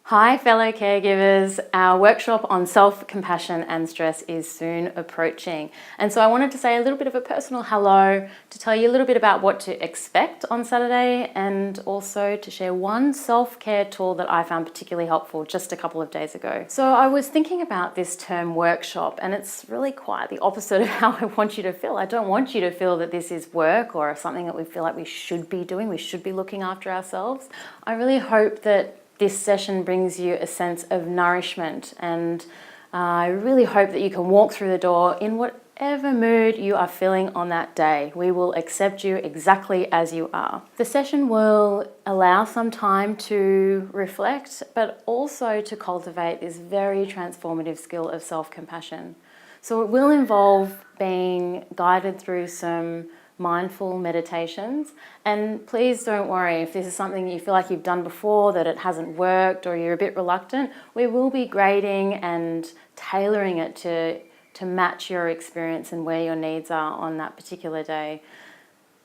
Hi fellow caregivers, our workshop on self-compassion and stress is soon approaching. And so I wanted to say a little bit of a personal hello, to tell you a little bit about what to expect on Saturday, and also to share one self-care tool that I found particularly helpful just a couple of days ago. So I was thinking about this term workshop, and it's really quite the opposite of how I want you to feel. I don't want you to feel that this is work or something that we feel like we should be doing, we should be looking after ourselves. I really hope that this session brings you a sense of nourishment, and I really hope that you can walk through the door in whatever mood you are feeling on that day. We will accept you exactly as you are. The session will allow some time to reflect, but also to cultivate this very transformative skill of self-compassion. So it will involve being guided through some mindful meditations, and please don't worry if this is something you feel like you've done before, that it hasn't worked or you're a bit reluctant. We will be grading and tailoring it to match your experience and where your needs are on that particular day.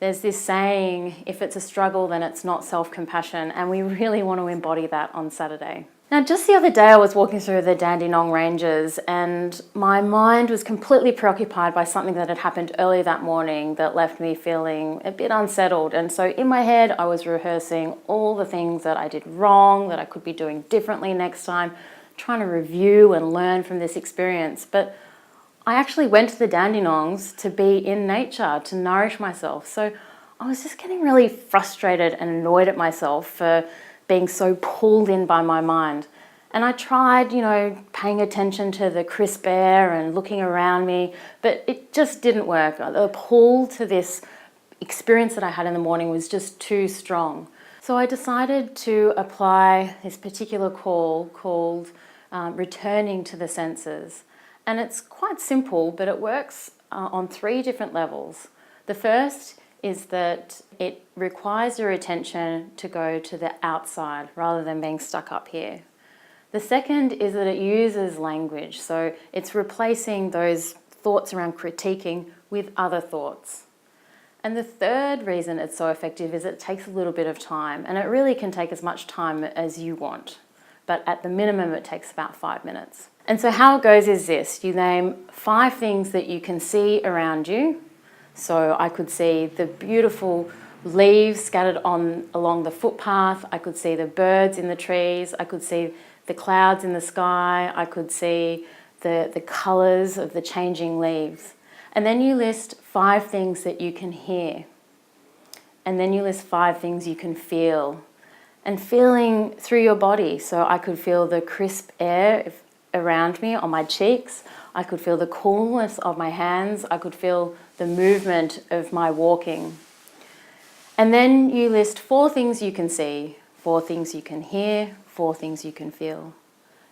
There's this saying, if it's a struggle then it's not self-compassion, and we really want to embody that on Saturday. Now, just the other day I was walking through the Dandenong Ranges and my mind was completely preoccupied by something that had happened early that morning that left me feeling a bit unsettled. And so in my head I was rehearsing all the things that I did wrong, that I could be doing differently next time, trying to review and learn from this experience. But I actually went to the Dandenongs to be in nature, to nourish myself. So I was just getting really frustrated and annoyed at myself for being so pulled in by my mind. And I tried, paying attention to the crisp air and looking around me, but it just didn't work. The pull to this experience that I had in the morning was just too strong. So I decided to apply this particular call called returning to the senses. And it's quite simple, but it works on 3 different levels. The first is that it requires your attention to go to the outside rather than being stuck up here. The second is that it uses language, so it's replacing those thoughts around critiquing with other thoughts. And the third reason it's so effective is it takes a little bit of time, and it really can take as much time as you want, but at the minimum it takes about 5 minutes. And so how it goes is this: you name 5 things that you can see around you. So I could see the beautiful leaves scattered along the footpath, I could see the birds in the trees, I could see the clouds in the sky, I could see the colours of the changing leaves. And then you list 5 things that you can hear. And then you list 5 things you can feel. And feeling through your body, so I could feel the crisp air around me on my cheeks, I could feel the coolness of my hands, I could feel the movement of my walking. And then you list 4 things you can see, 4 things you can hear, 4 things you can feel,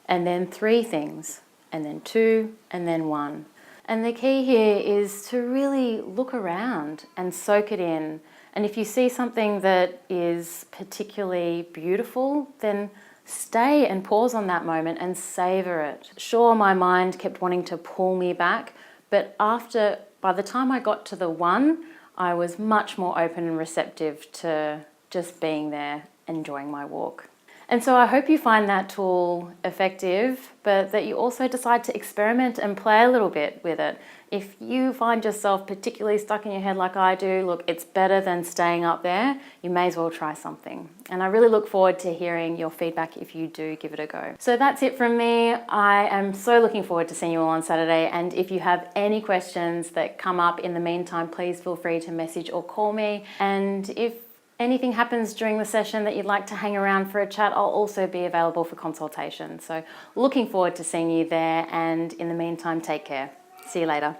and then 3 things, and then 2, and then 1. And the key here is to really look around and soak it in. And if you see something that is particularly beautiful, then stay and pause on that moment and savor it. Sure, my mind kept wanting to pull me back, but by the time I got to the 1, I was much more open and receptive to just being there, enjoying my walk. And so I hope you find that tool effective, but that you also decide to experiment and play a little bit with it. If you find yourself particularly stuck in your head like I do, look, it's better than staying up there. You may as well try something. And I really look forward to hearing your feedback if you do give it a go. So that's it from me. I am so looking forward to seeing you all on Saturday. And if you have any questions that come up in the meantime, please feel free to message or call me. And if anything happens during the session that you'd like to hang around for a chat, I'll also be available for consultation. So looking forward to seeing you there, and in the meantime, take care. See you later.